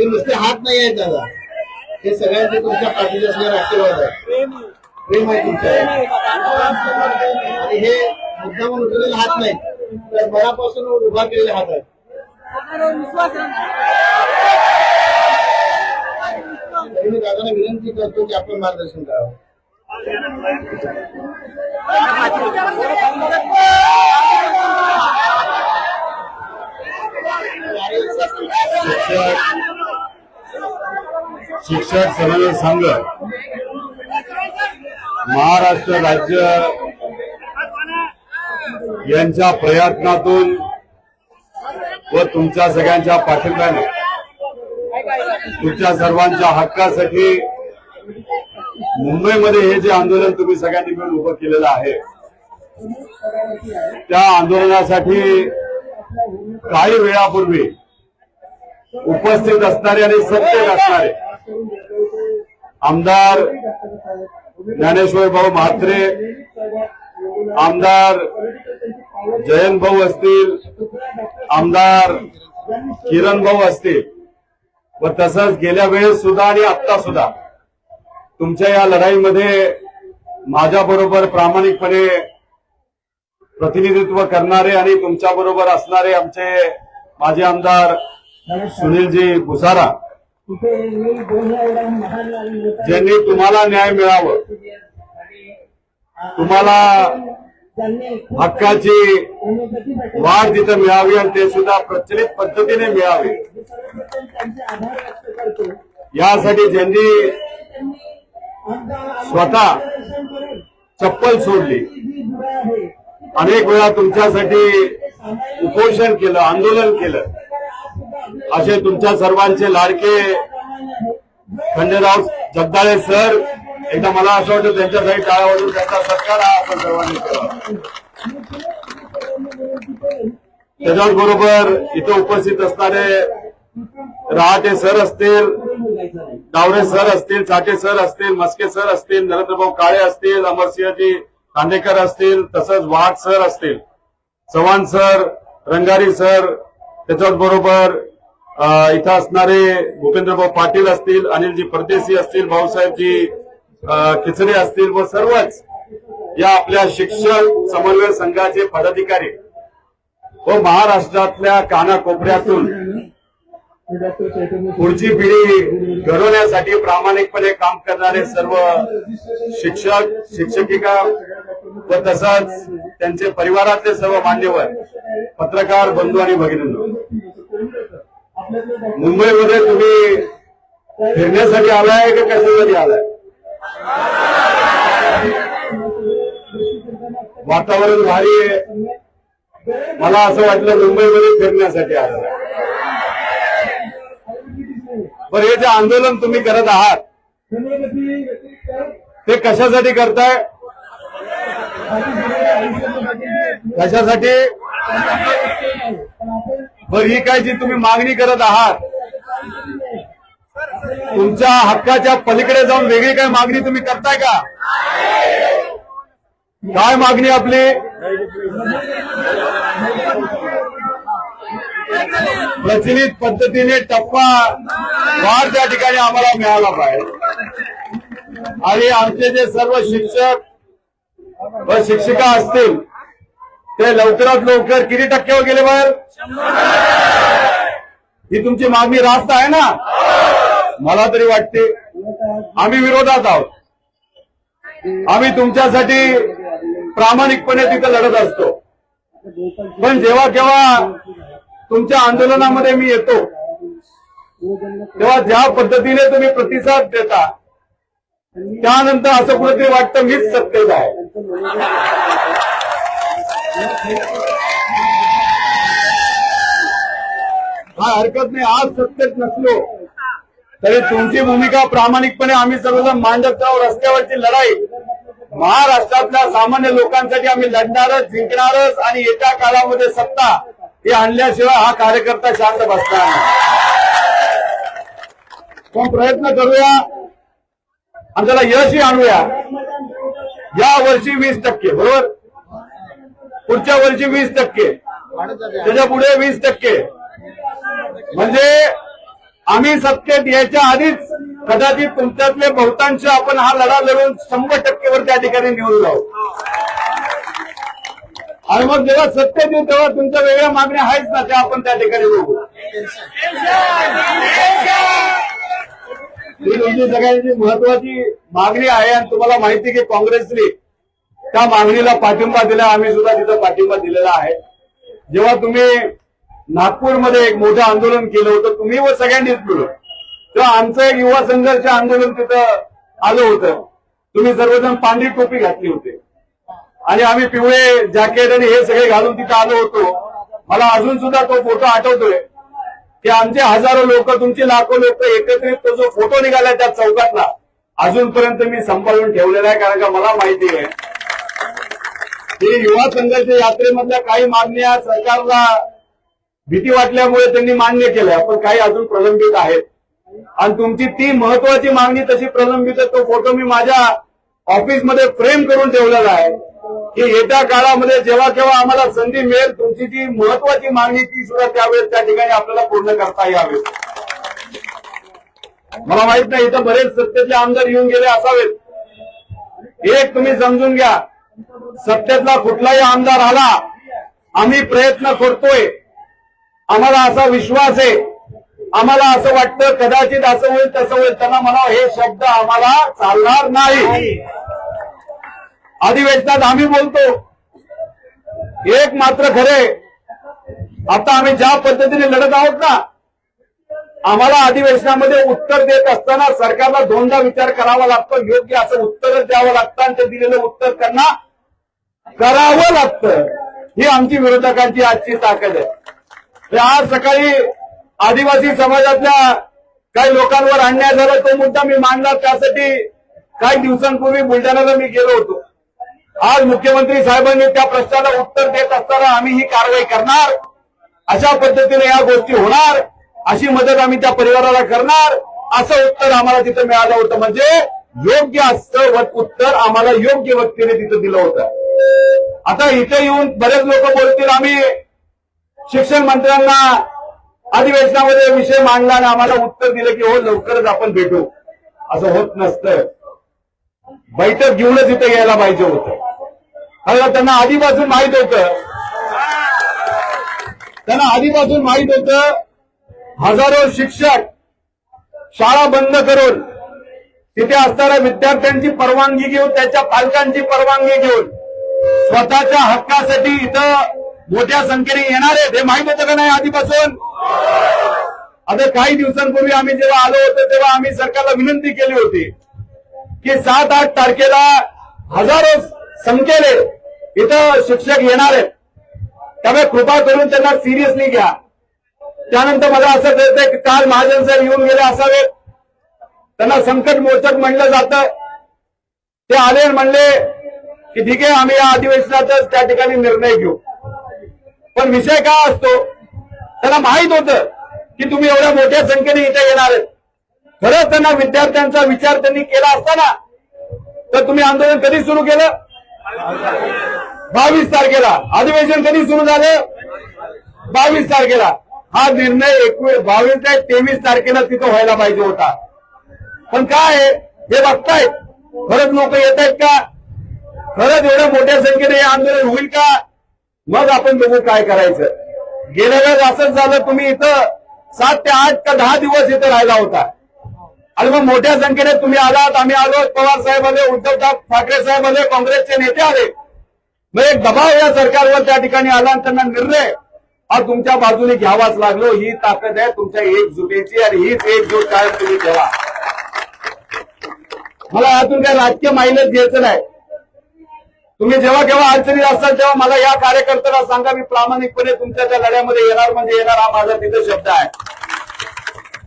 हे नुसते हात नाही आहेत दादा, हे सगळ्यांचे तुमच्या पाठीचे असणारे आशीर्वाद आहे, प्रेम आहे तुमचं. आणि हे मुद्दाम उचललेले हात नाहीत, तर मनापासून उभा केलेले हात आहेत. मी दादांना विनंती करतो की आपण मार्गदर्शन करावं. शिक्षक समन्वय संघ महाराष्ट्र राज्य यांच्या प्रयत्नातून व तुमच्या सगळ्यांच्या पाठिंब्याने तुमच्या सर्वांच्या हक्कासाठी मुंबईमध्ये हे जे आंदोलन तुम्ही सगळ्यांनी मिळून उभं केलेलं आहे, त्या आंदोलनासाठी काही वेळापूर्वी उपस्थित असणारे आणि सत्य असणारे आमदार ज्ञानेश्वर भाऊ म्हात्रे, आमदार जयंत भाऊ असतील, आमदार किरण भाऊ असतील व तसंच गेल्या वेळेस सुद्धा आणि आता सुद्धा तुमच्या या लढाईमध्ये माझ्याबरोबर प्रामाणिकपणे प्रतिनिधित्व करणारे आणि तुमच्या बरोबर असणारे आमचे माजी आमदार सुनीलजी भुसारा, ज्यांनी तुम्हाला न्याय मिळावं, तुम्हाला हक्काची वाढ तिथं मिळावी आणि ते सुद्धा प्रचलित पद्धतीने मिळावे, यासाठी ज्यांनी स्वतः चप्पल सोडली, अनेक वेळा तुमच्यासाठी उपोषण केलं, आंदोलन केलं, असे तुमच्या सर्वांचे लाडके खंडेराव जगदाळे सर, एकदा मला असं वाटतं त्यांच्यासाठी टाळ्या वाजवून त्यांचा सत्कार हा आपण सर्वांनी केला. त्याच्याबरोबर इथे उपस्थित असणारे रहाटे सर असतील, डावरे सर असतील, चाटे सर असतील, मस्के सर असतील, नरेंद्रभाऊ काळे असतील, अमरसिंहजी खांडेकर असतील, तसंच वाघ सर असतील, चव्हाण सर, रंगारी सर, त्याच्याबरोबर इथं असणारे भूपेंद्रभाऊ पाटील असतील, अनिलजी परदेशी असतील, भाऊसाहेबजी खिचडे असतील व सर्वच या आपल्या शिक्षक समन्वय संघाचे पदाधिकारी व महाराष्ट्रातल्या कानाकोपऱ्यातून पुढची पिढी घडवण्यासाठी प्रामाणिकपणे काम करणारे सर्व शिक्षक, शिक्षिका व तसंच त्यांचे परिवारातले सर्व मान्यवर, पत्रकार बंधू आणि भगिनींनो, मुंबईमध्ये तुम्ही फिरण्यासाठी आलाय का कशासाठी आलाय? वातावरण भारी आहे, मला असं वाटलं मुंबईमध्ये फिरण्यासाठी आलाय. पण हे जे आंदोलन तुम्ही करत आहात ते कशासाठी करताय? कशासाठी? बरं, ही काय जी तुम्ही मागणी करत आहात, तुमच्या हक्काच्या पलीकडे जाऊन वेगळी काय मागणी तुम्ही करताय का? काय मागणी आपली? प्रचलित पद्धतीने टप्पा वाढ त्या ठिकाणी आम्हाला मिळाला पाहिजे आणि आमचे जे सर्व शिक्षक व शिक्षिका असतील ते लवकरात लवकर किती टक्क्यावर गेले बाहेर? ही तुमची मागणी रास्त आहे ना? मला तरी वाटते आम्ही विरोधात आहोत. आम्ही तुमच्यासाठी प्रामाणिकपणे तिथं लढत असतो, पण जेव्हा केव्हा तुमच्या आंदोलनामध्ये मी येतो तेव्हा ज्या पद्धतीने तुम्ही प्रतिसाद देता त्यानंतर असं कुठेतरी वाटतं मीच सत्तेत आहे. हा हरकत नाही, आज सत्तेत नसलो तरी तुमची भूमिका प्रामाणिकपणे आम्ही सर्वजण मांडत राहू. रस्त्यावरची लढाई महाराष्ट्रातल्या सामान्य लोकांसाठी आम्ही लढणारच, जिंकणारच आणि येत्या काळामध्ये सत्ता ही आणल्याशिवाय हा कार्यकर्ता शांत बसणार नाही. पण प्रयत्न करूया आणि त्याला यशही आणूया. या वर्षी 20%, बरोबर, पुढच्या वर्षी 20%, त्याच्या पुढे 20%, म्हणजे आम्ही सत्तेत यायच्या आधीच कदाचित तुमच्यातले बहुतांश आपण हा लढा लढून 100% त्या ठिकाणी निवडून जाऊ. आणि मग जेव्हा सत्तेत येऊ तेव्हा तुमच्या वेगळ्या मागण्या आहेच ना, त्या आपण त्या ठिकाणी बघू. ही तुमची सगळ्यांची महत्वाची मागणी आहे आणि तुम्हाला माहिती की काँग्रेसने त्या मागणीला पाठिंबा दिला. आम्ही सुद्धा तिथं पाठिंबा दिलेला आहे. जेव्हा तुम्ही नागपूरमध्ये एक मोठं आंदोलन केलं होतं तुम्ही व सगळ्यांनीच मिळून, तेव्हा आमचं एक युवा संघर्ष आंदोलन तिथं आलं होतं. तुम्ही सर्वजण पांढरी टोपी घातली होती आणि आम्ही पिवळे जॅकेट आणि हे सगळे घालून तिथं आलो होतो. मला अजून सुद्धा तो फोटो आठवतोय की आमचे हजारो लोक, तुमचे लाखो लोक एकत्रित तो जो फोटो निघाला त्या चौकातला अजूनपर्यंत मी सांभाळून ठेवलेला आहे. कारण का मला माहिती आहे की युवा संघर्ष यात्रेमधल्या काही मागण्या सरकारला भीती वाटल्यामुळे त्यांनी मान्य केल्या, पण काही अजून प्रलंबित आहेत. आणि तुमची ती महत्वाची मागणी तशी प्रलंबित आहे. तो फोटो मी माझ्या ऑफिसमध्ये फ्रेम करून ठेवलेला आहे की येत्या काळामध्ये जेव्हा केव्हा आम्हाला संधी मिळेल तुमची जी महत्वाची मागणी ती सुद्धा त्यावेळेस त्या ठिकाणी आपल्याला पूर्ण करता यावी. मला माहित नाही इथं बरेच सत्तेतले आमदार येऊन गेले असावेत. एक तुम्ही समजून घ्या, सत्तेतला कुठलाही आमदार आला आम्ही प्रयत्न करतोय, आम्हाला असा विश्वास आहे, आम्हाला असं वाटतं कदाचित असं होईल तसं होईल, त्यांना म्हणा हे शब्द आम्हाला चालणार नाही. अधिवेशनात आम्ही बोलतो एक मात्र खरे, आता आम्ही ज्या पद्धतीने लढत आहोत ना, आम्हाला अधिवेशनामध्ये उत्तर देत असताना सरकारला दोनदा विचार करावा लागतो, योग्य असं उत्तर द्यावं लागतं आणि ते दिलेलं उत्तर त्यांना करावं लागतं. ही आमची विरोधकांची आजची ताकद आहे. आज सकाळी आदिवासी समाजातल्या काही लोकांवर अन्याय झाला तो मुद्दा मी मांडला, त्यासाठी काही दिवसांपूर्वी बुलढाण्याला मी गेलो होतो. आज मुख्यमंत्री साहेबांनी त्या प्रश्नाला उत्तर देत असताना आम्ही ही कारवाई करणार, अशा पद्धतीने या गोष्टी होणार, अशी मदत आम्ही त्या परिवाराला करणार, असं उत्तर आम्हाला तिथं मिळालं होतं. म्हणजे योग्य असं उत्तर आम्हाला योग्य व्यक्तीने तिथं दिलं होतं. आता इथे येऊन बरेच लोक बोलतील आम्ही शिक्षण मंत्र्यांना अधिवेशनामध्ये विषय मांडला आणि आम्हाला उत्तर दिलं की हो लवकरच आपण भेटू. असं होत नसतं. बैठक घेऊनच इथे यायला पाहिजे होतं. कारण त्यांना आधीपासून माहित होतं, हजारो शिक्षक शाळा बंद करून तिथे असणाऱ्या विद्यार्थ्यांची परवानगी घेऊन, त्याच्या पालकांची परवानगी घेऊन स्वतःच्या हक्कासाठी इथं मोठ्या संख्येने येणार आहेत, हे माहित होतं का नाही आधीपासून? आता काही दिवसांपूर्वी आम्ही जेव्हा आलो होतो तेव्हा आम्ही सरकारला विनंती केली होती की 7-8 तारखेला हजारो संख्येने इथं शिक्षक येणार आहेत, त्यामुळे कृपा करून त्यांना सिरियसली घ्या. त्यानंतर मला असं कळतंय की काल महाजन सर येऊन गेले असावेत, त्यांना संकट मोचक म्हणलं जातं. ते आले आणि म्हणले की ठीक आहे आम्ही या अधिवेशनातच त्या ठिकाणी निर्णय घेऊ. पण विषय काय असतो, त्यांना माहित होतं की तुम्ही एवढ्या मोठ्या संख्येने इथे येणार आहेत. खरंच त्यांना विद्यार्थ्यांचा विचार त्यांनी केला असताना तर तुम्ही आंदोलन कधी सुरू केलं? 22 तारखेला. अधिवेशन कधी सुरू झालं? 22 तारखेला. हा निर्णय 22 ते 23 तारखेला तिथं व्हायला पाहिजे होता. पण काय हे बघतायत, खरंच लोक येत आहेत का, खरंच एवढ्या मोठ्या संख्येने हे आंदोलन होईल का, मग आपण बघू काय करायचं. गेल्या वेळेस असंच झालं, तुम्ही इथं 7 ते 8 का 10 दिवस इथं राहिला होता आणि मग मोठ्या संख्येने तुम्ही आलात, आम्ही आलो, पवार साहेब आले, उद्धव ठाकरे साहेब आले, काँग्रेसचे नेते आले. मग एक दबाव या सरकारवर त्या ठिकाणी आला आणि त्यांना निर्णय हा तुमच्या बाजूने घ्यावाच लागलो. ही ताकद आहे तुमच्या एकजुटीची आणि हीच एकजूट काय तुम्ही ठेवा. मला यातून काही राजकीय मायलेज घ्यायचं नाही. तुम्ही जेव्हा केव्हा अडचणीत असाल तेव्हा मला या कार्यकर्त्याला सांगा, मी प्रामाणिकपणे तुमच्या त्या लढ्यामध्ये येणार म्हणजे येणार, हा माझा तिथे शब्द आहे.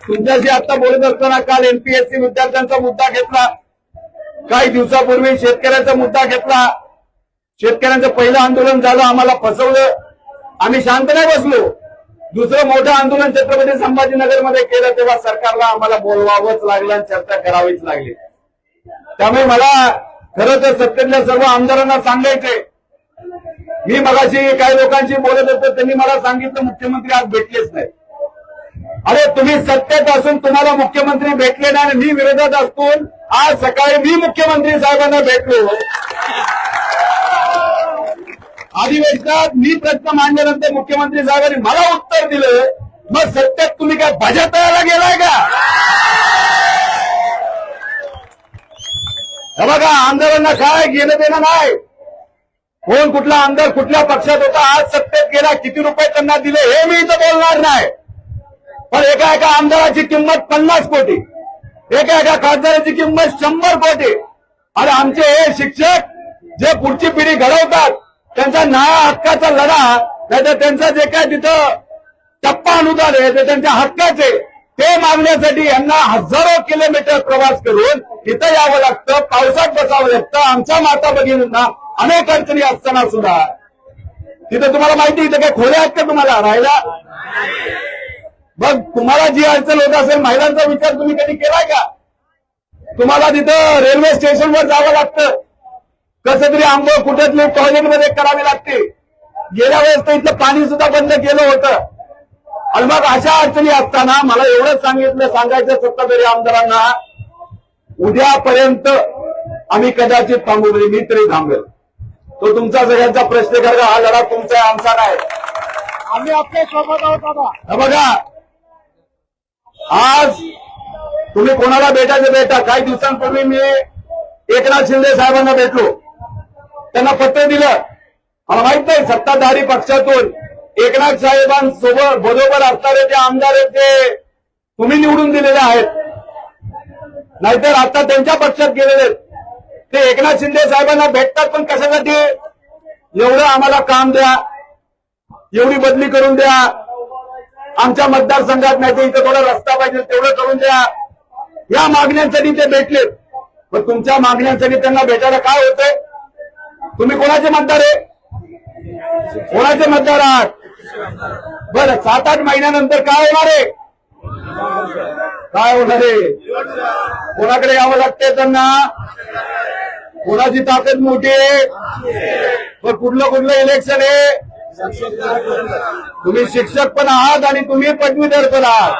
तुमच्याशी आता बोलत असताना काल एनपीएससी विद्यार्थ्यांचा मुद्दा घेतला, काही दिवसापूर्वी शेतकऱ्यांचा मुद्दा घेतला. शेतकऱ्यांचं पहिलं आंदोलन झालं, आम्हाला फसवलं, आम्ही शांत नाही बसलो. दुसरं मोठं आंदोलन छत्रपती संभाजीनगरमध्ये केलं तेव्हा सरकारला आम्हाला बोलवावंच लागलं आणि चर्चा करावीच लागली. त्यामुळे मला खरं तर सत्तेतल्या सर्व आमदारांना सांगायचंय, मी मगाशी काही लोकांशी बोलत होतो, त्यांनी मला सांगितलं मुख्यमंत्री आज भेटलेच नाही. अरे तुम्ही सत्तेत असून तुम्हाला मुख्यमंत्री भेटले नाही आणि मी विरोधात असून आज सकाळी मी मुख्यमंत्री साहेबांना भेटलो. अधिवेशनात मी प्रश्न मांडल्यानंतर मुख्यमंत्री साहेबांनी मला उत्तर दिलं. मग सत्तेत तुम्ही काय भाज्या तळायला गेलाय का? हे बघा, आमदारांना काय घेणं देणं नाही. कोण कुठला आमदार कुठल्या पक्षात होता, आज सत्तेत गेला, किती रुपये त्यांना दिले हे मी इथं बोलणार नाही. पण एका आमदाराची किंमत 50 कोटी, एका खासदाराची किंमत 100 कोटी. आणि आमचे हे शिक्षक जे पुढची पिढी घडवतात, त्यांचा न्याय हक्काचा लढा, नाहीतर त्यांचा जे काय तिथं टप्पा अनुदान आहे ते त्यांच्या हक्काचे, ते मागण्यासाठी यांना हजारो किलोमीटर प्रवास करून इथं यावं लागतं, पावसात बसावं लागतं. आमच्या माता भगिनींना अनेक अडचणी असताना सुद्धा तिथं तुम्हाला माहिती इथं काय खोल्या आहेत का तुम्हाला राहायला? मग तुम्हाला जी अडचण होत असेल, महिलांचा विचार तुम्ही कधी केलाय का? तुम्हाला तिथं रेल्वे स्टेशनवर जावं लागतं, कसं तरी आंघोळ कुठेतरी टॉयलेटमध्ये करावी लागते. गेल्या वेळेस तर इथलं पाणी सुद्धा बंद केलं होतं. आणि मग अशा अडचणी असताना मला एवढंच सांगायचं सत्ताधारी आमदारांना, उद्यापर्यंत आम्ही कदाचित थांबू, म्हणजे मी तरी थांबेल. तो तुमचा सगळ्यांचा प्रश्न करा, हा लढा तुमचा आहे, आमचा नाही. आम्ही आपल्या सोबत आहोत बाबा. हे बघा, आज तुम्ही कोणाला भेटायचं भेटा. काही दिवसांपूर्वी मी एकनाथ शिंदे साहेबांना भेटलो, त्यांना पत्र दिलं. मला माहित नाही सत्ताधारी पक्षातून एकनाथ साहेबांसोबत बरोबर असणारे जे आमदार आहेत ते तुम्ही निवडून दिलेले आहेत, नाहीतर आता त्यांच्या पक्षात गेलेले ते एकनाथ शिंदे साहेबांना भेटतात. पण कशासाठी? एवढं आम्हाला काम द्या, एवढी बदली करून द्या, आमच्या मतदारसंघात नाही तर इथं थोडा रस्ता पाहिजे तेवढं करून द्या, या मागण्यांसाठी ते भेटले. पण तुमच्या मागण्यांसाठी त्यांना भेटायला काय होतंय? तुम्ही कोणाचे मतदार आहे? कोणाचे मतदार आहात? बरं, 7-8 महिन्यानंतर काय होणार आहे? काय होणार आहे? कोणाकडे यावं लागते त्यांना? कोणाची ताकद मोठी आहे? पण कुठलं इलेक्शन आहे? तुम्ही शिक्षक पण आहात आणि तुम्ही पदवीधर पण आहात,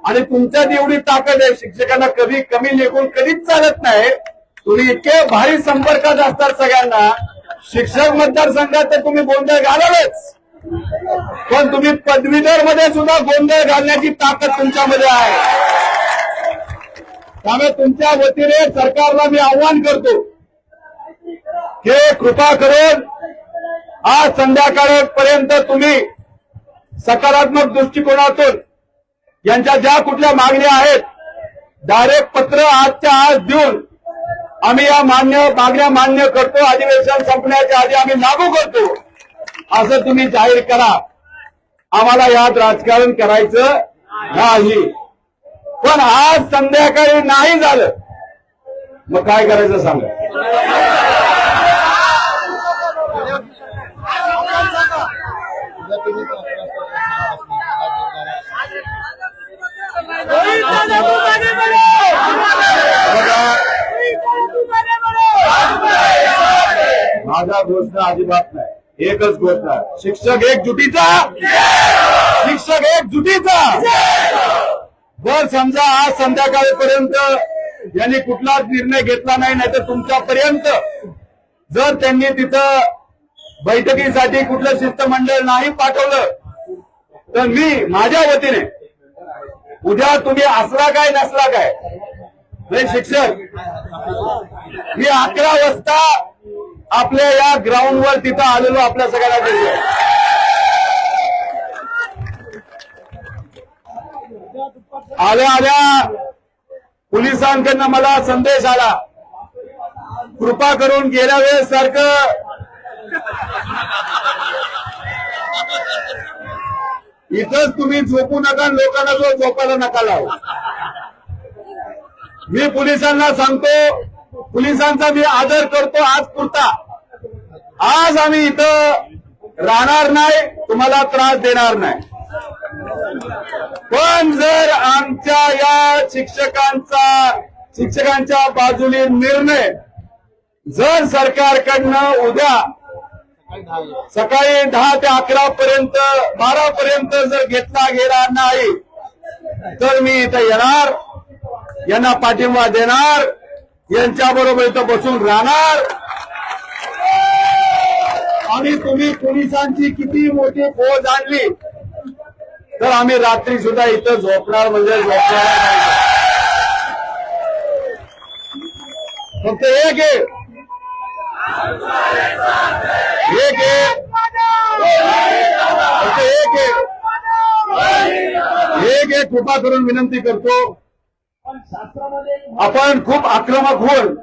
आणि तुमच्यात एवढी ताकद आहे. शिक्षकांना कधी कमी लेखून कधीच चालत नाही. तुम्ही इतके भारी संपर्कात असतात सगळ्यांना. शिक्षक मतदारसंघात तर तुम्ही गोंधळ घालालच, पण तुम्ही पदवीधर मध्ये सुद्धा गोंधळ घालण्याची ताकद तुमच्यामध्ये आहे. त्यामुळे तुमच्या वतीने सरकारला मी आव्हान करतो की कृपा करून आज संध्याकाळपर्यंत तुम्ही सकारात्मक दृष्टिकोनातून यांच्या ज्या कुठल्या मागण्या आहेत डायरेक्ट पत्र आजच्या आज देऊन आम्ही या मागण्या मान्य करतो, अधिवेशन संपण्याच्या आधी आम्ही लागू करतो, असं तुम्ही जाहीर करा. आम्हाला यात राजकारण करायचं नाही. पण आज संध्याकाळी नाही झालं मग काय करायचं सांगा? माझा घोषणा अजिबात नाही, एकच घोषणा, शिक्षक एकजुटीचा, शिक्षक एकजुटीचा. जर समजा आज संध्याकाळपर्यंत यांनी कुठलाच निर्णय घेतला नाही, नाहीतर तुमच्यापर्यंत जर त्यांनी तिथं बैठकीसाठी कुठलं शिष्टमंडळ नाही पाठवलं तर मी माझ्या वतीने उद्या तुम्ही असला काय नसला काय नाही शिक्षक, मी 11 वाजता आपल्या या ग्राउंडवर तिथं आलेलो आपल्या सगळ्यांना दिसलं. आल्या पोलिसांकडनं मला संदेश आला, कृपा करून गेल्या वेळेस सारखं इथंच तुम्ही झोपू नका, लोकांना जो झोपायला नका लावू. मी पोलिसांना सांगतो, पोलिसांचा मी आदर करतो आज पुरता. आज आम्ही इथं राहणार नाही, तुम्हाला त्रास देणार नाही. पण जर आमच्या या शिक्षकांच्या बाजूने निर्णय जर सरकारकडनं उद्या सकाळी 10 ते 11 पर्यंत 12 पर्यंत जर घेतला गेला नाही तर मी इथं येणार, यांना पाठिंबा देणार, यांच्याबरोबर इथं बसून राहणार. आणि तुम्ही पोलिसांची किती मोठी फौज आणली तर आम्ही रात्री सुद्धा इथं झोपणार म्हणजे झोपणार नाही. फक्त एक आहे, एक कृपा करून विनंती करतो, आपण खूप आक्रमक होऊन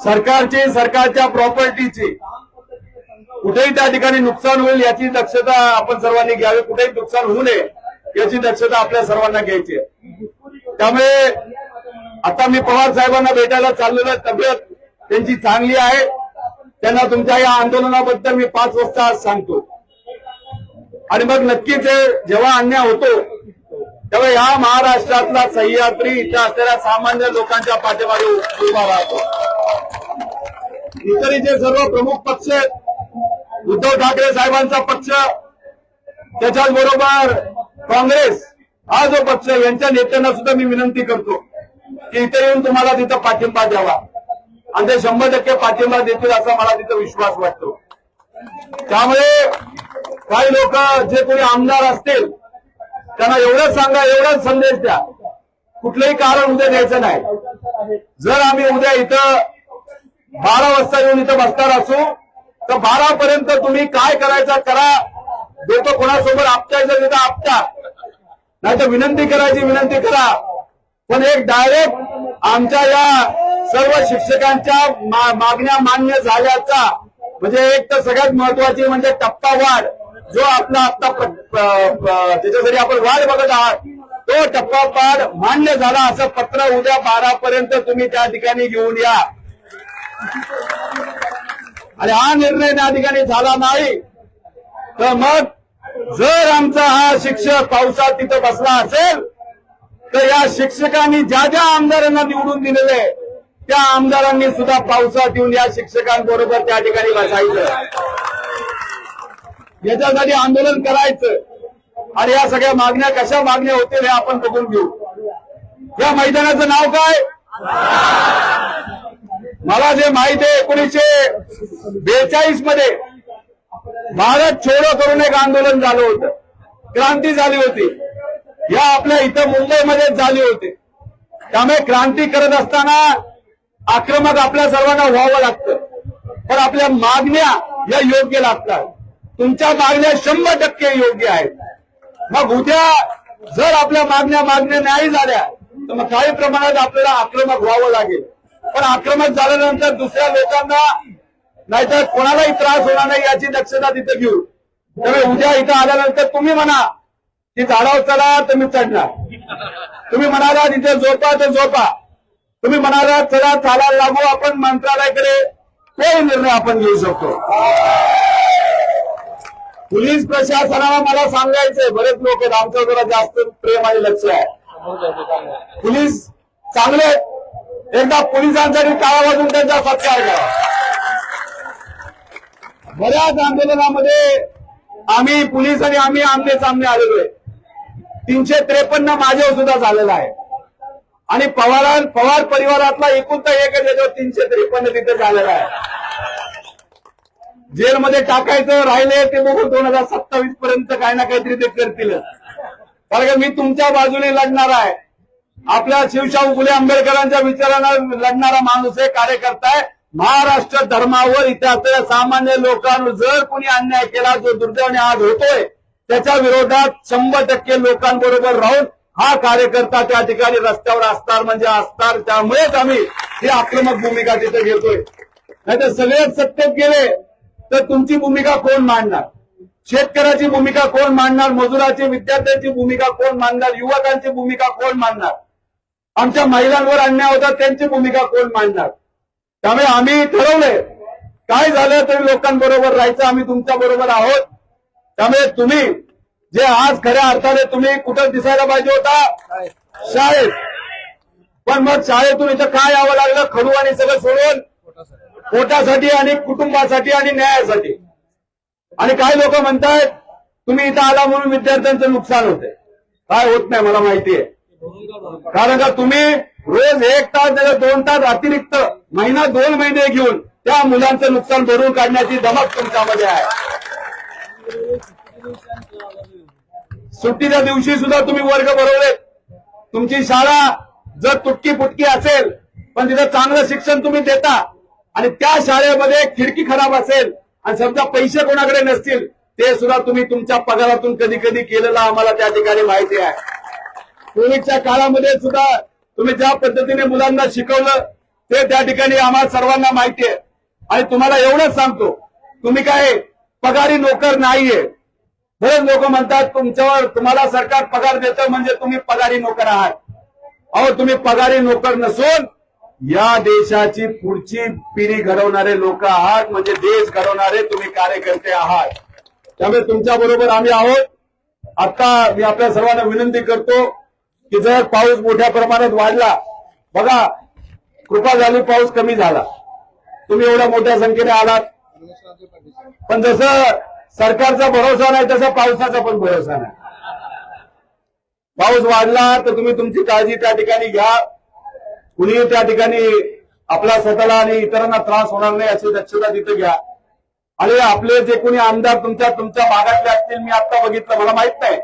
सरकारच्या प्रॉपर्टीची कुठेही त्या ठिकाणी नुकसान होईल याची दक्षता आपण सर्वांनी घ्यावी, कुठेही नुकसान होऊ नये याची दक्षता आपल्या सर्वांना घ्यायची आहे. त्यामुळे आता मी पवार साहेबांना भेटायला चाललेलो, तब्येत त्यांची चांगली आहे. त्यांना तुमच्या या आंदोलनाबद्दल मी 5 वाजता आज सांगतो. आणि मग नक्कीच जेव्हा अन्याय होतो तेव्हा या महाराष्ट्रातला सह्याद्री इथं असलेल्या सामान्य लोकांच्या पाठीमागे उभा राहतो. इतरही जे सर्व प्रमुख पक्ष आहेत, उद्धव ठाकरे साहेबांचा पक्ष, त्याच्याचबरोबर काँग्रेस हा जो पक्ष, यांच्या नेत्यांना सुद्धा मी विनंती करतो की इथे येऊन तुम्हाला तिथं पाठिंबा द्यावा. आणि ते 100% पाठिंबा देतील असा मला तिथं विश्वास वाटतो. त्यामुळे काही लोक जे कोणी आमदार असतील त्यांना एवढंच सांगा, एवढाच संदेश द्या, कुठलंही कारण उद्या द्यायचं नाही. जर आम्ही उद्या इथं 12 वाजता येऊन इथं बसणार असू तर 12 पर्यंत तुम्ही काय करायचं करा. डोकं कोणासोबत आपटायचं तिथं आपटा, नाही तर विनंती करायची विनंती करा. पण एक डायरेक्ट आमच्या या सर्व शिक्षकांच्या मागण्या मान्य झाल्याचा म्हणजे एक तर सगळ्यात महत्वाची म्हणजे टप्पावाढ, जो आपला आता त्याच्यासाठी आपण वाढ बघत आहात, तो टप्पावाढ मान्य झाला असं पत्र उद्या 12 पर्यंत तुम्ही त्या ठिकाणी घेऊन या. आणि हा निर्णय त्या ठिकाणी झाला नाही तर मग जर आमचा हा शिक्षक पावसात तिथं बसला असेल तर या शिक्षकांनी ज्या ज्या आमदारांना निवडून दिलेले त्या आमदारांनी सुद्धा पावसात येऊन या शिक्षकांबरोबर त्या ठिकाणी बसायचं, याच्यासाठी आंदोलन करायचं. आणि या सगळ्या मागण्या कशा मागण्या होतील हे आपण बघून घेऊ. या मैदानाचं नाव काय? मला जे माहित आहे 1942 मध्ये भारत छोडो करून एक आंदोलन झालं होतं, क्रांती झाली होती. या आपल्या इथं मुंबईमध्येच झाली होती. त्यामुळे क्रांती करत असताना आक्रमक आपल्या सर्वांना व्हावं लागतं, पण आपल्या मागण्या या योग्य लागतात. तुमच्या मागण्या 100% योग्य आहेत. मग उद्या जर आपल्या मागण्या नाही झाल्या तर मग काही प्रमाणात आपल्याला आक्रमक व्हावं लागेल. पण आक्रमक झाल्यानंतर दुसऱ्या लोकांना नाहीतर कोणालाही त्रास होणार नाही याची दक्षता तिथे घेऊ. त्यामुळे उद्या इथं आल्यानंतर तुम्ही म्हणा की झाडावर चढा तर मी चढणार, तुम्ही म्हणाला तिथे झोपा तर झोपा, तुम्ही म्हणाला चला चालायला लागू आपण मंत्रालयाकडे, तोही निर्णय आपण घेऊ शकतो. पोलीस प्रशासनाला मला सांगायचंय, बरेच लोक आहेत आमचं जरा जास्त प्रेम आणि लक्ष आहे. पोलीस चांगले, एकदा पोलिसांसाठी टाळा वाजून त्यांचा सत्कार करा. बऱ्याच आंदोलनामध्ये आम्ही पोलीस आणि आम्ही आमने सामने आलेलो आहे. 353 माझ्यावर सुद्धा झालेला आहे. आणि पवार परिवारातला एकूणता एक आहे ज्याच्यावर 353 तिथे झालेला आहे. जेलमध्ये टाकायचं राहिले ते बघून 2027 पर्यंत काही ना काहीतरी ते करतील. कारण मी तुमच्या बाजूने लढणार आहे. आपल्या शिवशाहू फुले आंबेडकरांच्या विचारांना लढणारा माणूस आहे, कार्यकर्ता आहे. महाराष्ट्र धर्मावर इथे असलेल्या सामान्य लोकांवर जर कोणी अन्याय केला, जो दुर्दैवाने आज होतोय, त्याच्या विरोधात 100% लोकांबरोबर राहून हा कार्यकर्ता त्या ठिकाणी रस्त्यावर असणार म्हणजे असणार. त्यामुळेच आम्ही ही आक्रमक भूमिका तिथे घेतोय. नाहीतर सगळेच सत्तेत गेले तर तुमची भूमिका कोण मांडणार? शेतकऱ्याची भूमिका कोण मांडणार? मजुराची, विद्यार्थ्यांची भूमिका कोण मांडणार? युवकांची भूमिका कोण मांडणार? आमच्या महिलांवर अन्याय होता त्यांची भूमिका कोण मांडणार? त्यामुळे आम्ही ठरवलंय काय झालं तरी लोकांबरोबर राहायचं, आम्ही तुमच्या बरोबर आहोत. त्यामुळे तुम्ही जे आज खऱ्या अर्थाने तुम्ही कुठं दिसायला पाहिजे होता? शाळेत. पण मग शाळेतून इथं काय यावं लागलं? खडू आणि सगळं सोडून पोटासाठी आणि कुटुंबासाठी आणि न्यायासाठी. आणि काही लोक म्हणतायत तुम्ही इथं आला म्हणून विद्यार्थ्यांचं नुकसान होतंय. काय होत नाही मला माहितीये. कारण का तुम्ही रोज 1 तास 2 तास अतिरिक्त महिना 2 महिने घेऊन त्या मुलांचं नुकसान भरून काढण्याची धमक तुमच्यामध्ये आहे. सुट्टीच्या दिवशी सुद्धा तुम्ही वर्ग भरवलेत. तुमची शाळा जर तुटकी फुटकी असेल पण तिथं चांगलं शिक्षण तुम्ही देता आणि त्या शाळेमध्ये खिडकी खराब असेल आणि समजा पैसे कोणाकडे नसतील ते सुद्धा तुम्ही तुमच्या पगारातून कधी कधी केलेलं आम्हाला त्या ठिकाणी माहिती आहे. कोविडच्या काळामध्ये सुद्धा तुम्ही ज्या पद्धतीने मुलांना शिकवलं ते त्या ठिकाणी आम्हाला सर्वांना माहिती आहे. आणि तुम्हाला एवढंच सांगतो, तुम्ही काय पगारी नोकर नाहीये. बरेच लोक म्हणतात तुम्हाला सरकार पगार देतं म्हणजे तुम्ही पगारी नोकर आहात. अहो, तुम्ही पगारी नोकर नसून या देशाची पुढची पिढी घडवणारे लोक आहात. म्हणजे देश घडवणारे तुम्ही कार्यकर्ते आहात. त्यामुळे तुमच्या बरोबर आम्ही आहोत. आता मी आपल्या सर्वांना विनंती करतो की जर पाऊस मोठ्या प्रमाणात वाढला, बघा कृपा झाली पाऊस कमी झाला, तुम्ही एवढ्या मोठ्या संख्येने आलात, पण जसं सरकारचा भरोसा नाही तसा पावसाचा पण भरोसा नाही. पाऊस वाढला तर तुम्ही तुमची काळजी त्या ठिकाणी घ्या. कुणी त्या ठिकाणी आपला स्वतःला आणि इतरांना त्रास होणार नाही अशी दक्षता तिथे घ्या. आणि आपले जे कोणी आमदार तुमच्या भागातले असतील, मी आता बघितलं, मला माहित नाही,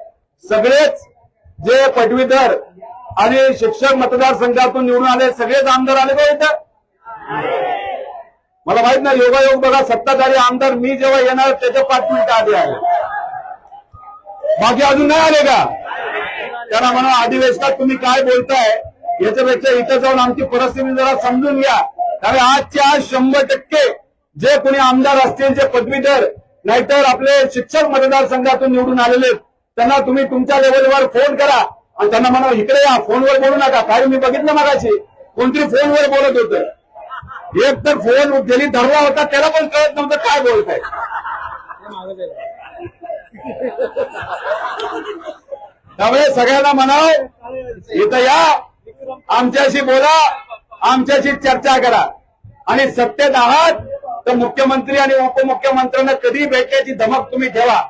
सगळेच जे पदवीधर आणि शिक्षक मतदारसंघातून निवडून आले सगळेच आमदार आले का इथं? मला माहित नाही. योगायोग बघा, सत्ताधारी आमदार मी जेव्हा येणार त्याच्या 5 मिनिटं आधी आले, बाकी अजून नाही आले का? त्यांना म्हणा अधिवेशनात तुम्ही काय बोलताय याच्यापेक्षा इथं जाऊन आमची परिस्थिती जरा समजून घ्या. त्यामुळे आजच्या आज 100% जे कोणी आमदार असतील, जे पदवीधर नाहीतर आपले शिक्षक मतदारसंघातून निवडून आलेले, त्यांना तुम्ही तुमच्या लेवलवर फोन करा आणि त्यांना म्हणा इकडे या, फोनवर बोलू नका. काय मी बघितलं मगाशी कोणतरी फोनवर बोलत होतं, एक तर फोन ज्यांनी धरला होता त्याला पण कळत नव्हतं काय बोलताय. त्यामुळे सगळ्यांना म्हणावं इथं या, आमच्याशी बोला, आमच्याशी चर्चा करा. आणि सत्तेत आहात तर मुख्यमंत्री आणि उपमुख्यमंत्र्यांना कधी भेटण्याची धमक तुम्ही ठेवा.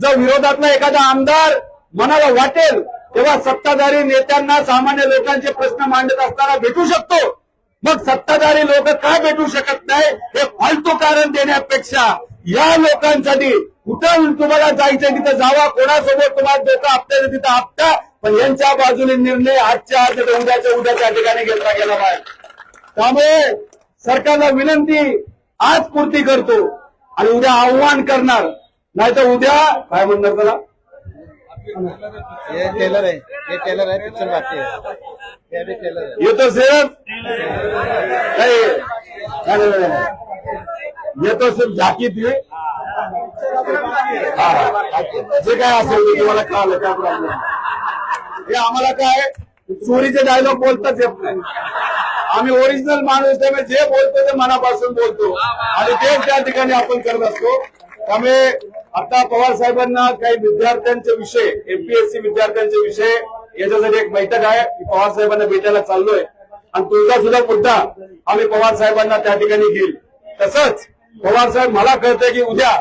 जर विरोधातला एखादा आमदार मनाला वाटेल तेव्हा सत्ताधारी नेत्यांना सामान्य लोकांचे प्रश्न मांडत असताना भेटू शकतो. मग सत्ताधारी लोक का भेटू शकत नाही हे फालतू कारण देण्यापेक्षा या लोकांसाठी कुठं तुम्हाला जायचं तिथं जावा, कोणासोबत तुम्हाला डोकं आपल्याला तिथं आपटा, पण यांच्या बाजूने निर्णय आजच्या आज उद्या त्या ठिकाणी घेतला गेला पाहिजे. त्यामुळे सरकारला विनंती आज पूर्ती करतो आणि उद्या आव्हान करणार, नाही तर उद्या काय म्हणणार त्याला, ये टेलर है, ये टेलर है, पिक्चर बाकी है, ये भी टेलर है. ये तो सिर्फ ये तो सिर्फ झाकी थी. जे काय असेल ते तुम्हाला कळालं काय प्रॉब्लेम. हे आम्हाला काय चोरीचे डायलॉग बोलताच येत नाही. आम्ही ओरिजिनल माणूस, त्यामुळे जे बोलतो ते मनापासून बोलतो आणि तेच त्या ठिकाणी आपण करत असतो. त्यामुळे आता पवार साहेबांना काही विद्यार्थ्यांचे विषय, एमपीएससी विद्यार्थ्यांचे विषय याच्यासाठी एक बैठक आहे. पवार साहेबांना भेटायला चाललोय आणि तुमचा सुद्धा मुद्दा आम्ही पवार साहेबांना त्या ठिकाणी घेईल. तसंच पवार साहेब मला कळतंय की उद्या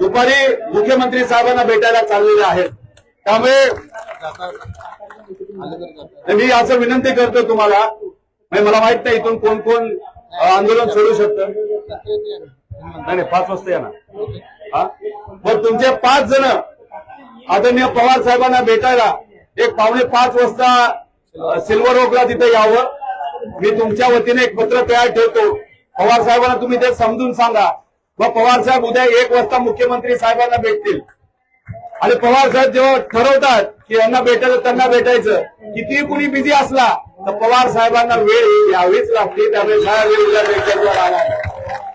दुपारी मुख्यमंत्री साहेबांना भेटायला चाललेले आहेत. त्यामुळे मी असं विनंती करतो तुम्हाला, मला माहित नाही इथून कोण कोण आंदोलन सोडू शकतं. नाही 5 वाजता या ना. हा, मग तुमचे 5 जण आदरणीय पवार साहेबांना भेटायला एक 4:45 वाजता सिल्वर ओकला तिथे यावं. मी तुमच्या वतीने एक पत्र तयार ठेवतो. पवार साहेबांना तुम्ही ते समजून सांगा. मग पवार साहेब उद्या 1 वाजता मुख्यमंत्री साहेबांना भेटतील आणि पवार साहेब जेव्हा ठरवतात की यांना भेटायचं त्यांना भेटायचं, कितीही कुणी बिझी असला तर पवार साहेबांना वेळ यावीच लागते. त्यामुळे साहेब उद्या भेटायला आला.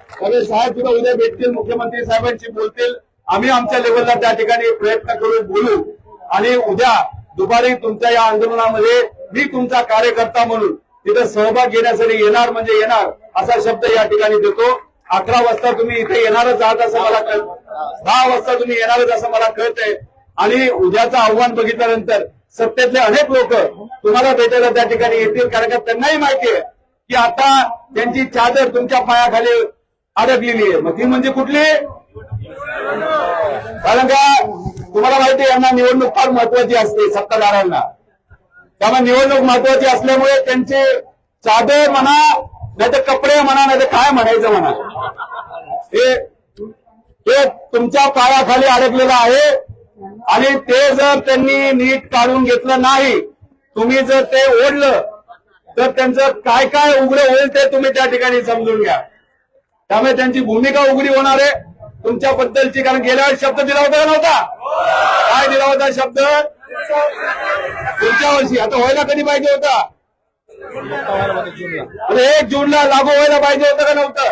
त्यामुळे साहेब तुला उद्या भेटतील, मुख्यमंत्री साहेबांशी बोलतील. आम्ही आमच्या लेवलला त्या ठिकाणी प्रयत्न करून बोलू आणि उद्या दुपारी तुमच्या या आंदोलनामध्ये मी तुमचा कार्यकर्ता म्हणून तिथे सहभाग घेण्यासाठी येणार म्हणजे येणार असा शब्द या ठिकाणी देतो. 11 वाजता तुम्ही इथे येणारच आहात असं मला कळतं, 10 वाजता तुम्ही येणारच असं मला कळतंय. आणि उद्याचं आव्हान बघितल्यानंतर सत्तेतले अनेक लोक तुम्हाला भेटायला त्या ठिकाणी येतील. कारण का त्यांनाही माहिती आहे की आता त्यांची चादर तुमच्या पायाखाली अडकलेली आहे. मग ती म्हणजे कुठली? कारण का तुम्हाला माहिती आहे, यांना निवडणूक फार महत्वाची असते सत्ताधाऱ्यांना. त्यामुळे निवडणूक महत्वाची असल्यामुळे त्यांचे चादर म्हणा, नाही तर कपडे म्हणा, नाही तर काय म्हणायचं म्हणा, हे तुमच्या पायाखाली अडकलेलं आहे. आणि ते जर त्यांनी नीट काढून घेतलं नाही, तुम्ही जर ते ओढलं, तर त्यांचं काय काय उघडं होईल ते तुम्ही त्या ठिकाणी समजून घ्या. त्यामुळे त्यांची भूमिका उघडी होणार आहे तुमच्याबद्दलची. कारण गेल्या वेळेस शब्द दिला होता का नव्हता? काय दिला होता शब्द? पुढच्या वर्षी. आता व्हायला कधी पाहिजे होता? 1 जूनला लागू व्हायला पाहिजे होतं का नव्हतं?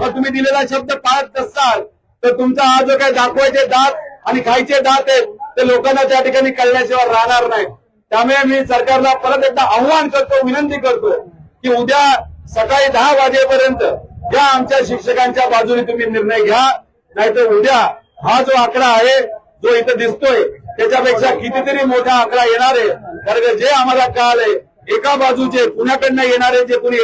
मग तुम्ही दिलेला शब्द पाळत नसाल तर तुमचा हा जो काही दाखवायचे दात आणि खायचे दात आहेत ते लोकांना त्या ठिकाणी कळल्याशिवाय राहणार नाही. त्यामुळे मी सरकारला परत एकदा आव्हान करतो, विनंती करतो की उद्या सकाळी 10 वाजेपर्यंत या आमच्या शिक्षकांच्या बाजूने तुम्ही निर्णय घ्या. नाहीतर उद्या हा जो आकडा आहे, जो इथं दिसतोय, त्याच्यापेक्षा कितीतरी मोठा आकडा येणार आहे. कारण जे आम्हाला कळालंय, एका बाजूचे पुण्याकडनं येणारे जे कुणी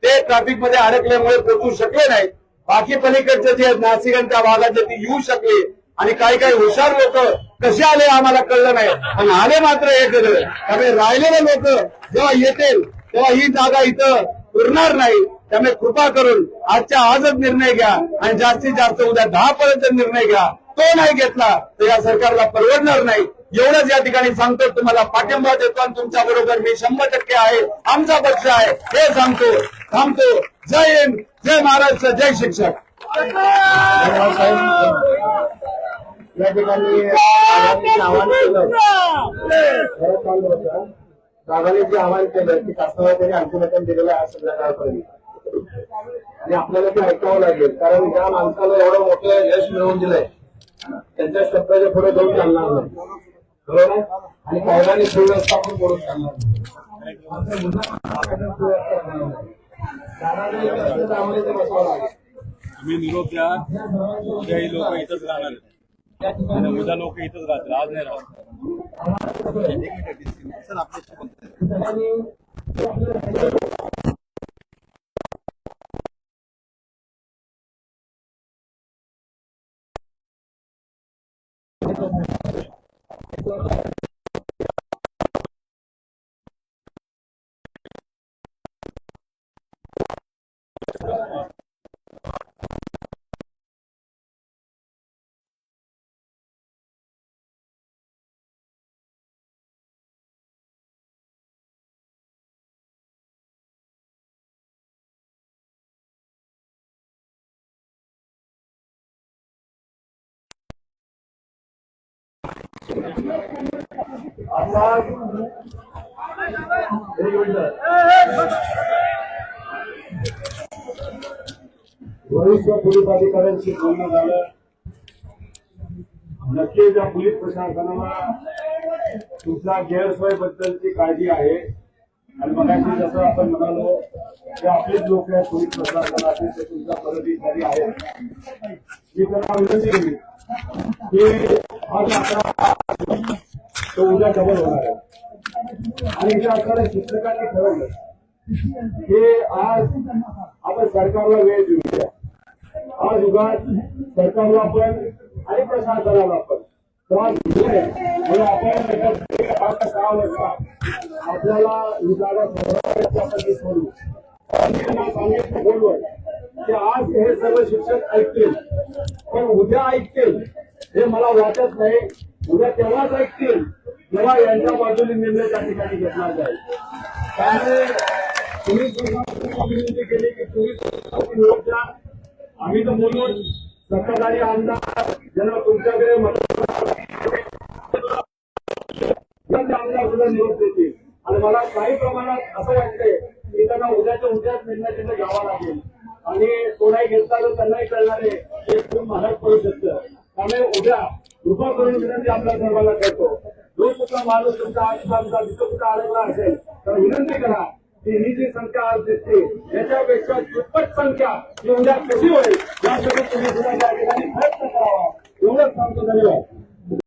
ते ट्रॅफिकमध्ये अडकल्यामुळे पोहोचू शकले नाही. बाकी पलीकडचे जे नाशिकांच्या भागाचे ते येऊ शकले. आणि काही काही हुशार लोक कसे आले आम्हाला कळलं नाही, पण आले मात्र हे केलं. त्यामुळे राहिलेले लोक जेव्हा येतील तेव्हा ही जागा इथं उरणार नाही. त्यामुळे कृपा करून आजच्या आजच निर्णय घ्या आणि जास्तीत जास्त उद्या 10 पर्यंत निर्णय घ्या. तो नाही घेतला तर या सरकारला परवडणार नाही. एवढंच या ठिकाणी सांगतो. तुम्हाला पाठिंबा देतो आणि तुमच्या बरोबर मी 100% आहे. आमचा पक्ष आहे हे सांगतो. थांबतो. जय हिंद, जय महाराष्ट्र, जय शिक्षक. या ठिकाणी आवाहन केलं, दादाने जे आवाहन केलं की शासनाने अंतिमतन दिलेलं आहे संध्याकाळपर्यंत, आणि आपल्याला ते ऐकावं लागेल. कारण ज्या माणसाला एवढं मोठं यश मिळवून दिलंय त्यांच्या शब्दाच्या पुढे जाऊन चालणार नाही, बरोबर. आणि कायद्याने सुव्यवस्था पण करून चालणार नाही. तुम्ही निरोप द्या. उद्या ही लोक इथंच राहणार आणि उद्या लोक इथंच राहतील, आज नाही राहत. वरिष्ठ पोलीस अधिकाऱ्यांशी बोलणं झालं. नक्कीच या पोलीस प्रशासनाला तुमच्या गैरसोयीबद्दलची काळजी आहे. आणि मगाशी जसं आपण म्हणालो की आपलेच लोक आहेत पोलीस प्रशासनाचे, ते तुमच्या पदाधिकारी आहेत. मी त्यांना विनंती केली की आज आकडा तो उद्या डबल होणार आहे. आणि ज्या आकडे शिक्षकांनी ठरवलं की आज आपण सरकारला वेळ देऊया. आज युगात सरकारला आपण आणि प्रशासनाला आपण त्रास देऊ नये म्हणून आपण 6 वाजता आपल्याला ही जागा सोडवायची सोडू. त्यांना सांगितलं बोलवं की आज हे सर्व शिक्षक ऐकतील, पण उद्या ऐकतील हे मला वाटत नाही. उद्या तेव्हाच ऐकतील जेव्हा यांच्या बाजूने निर्णय त्या ठिकाणी घेतला जाईल. त्यामुळे तुम्ही विनंती केली की तुम्ही निरोप द्या. आम्ही तर बोलून सत्ताधारी आमदार ज्यांना तुमच्याकडे आमदार सुद्धा निरोप देतील. आणि मला काही प्रमाणात असं वाटतंय की त्यांना उद्याच्या उद्याच निर्णय त्यांना घ्यावा लागेल. आणि तो नाही घेतला तर त्यांनाही कळणार आहे हे खूप महाग पडू शकतं. त्यामुळे उद्या कृपा करून विनंती आपल्या सर्वांना करतो. जो सुद्धा माणूस तुमचा आजचा जिथं कुठं अडकला असेल तर विनंती करा की ही जी संख्या आज दिसते याच्यापेक्षा दुप्पट संख्या ही उद्या कशी होईल यासाठी तुम्ही सुद्धा त्या ठिकाणी प्रयत्न करावा. एवढंच सांगतो. धन्यवाद.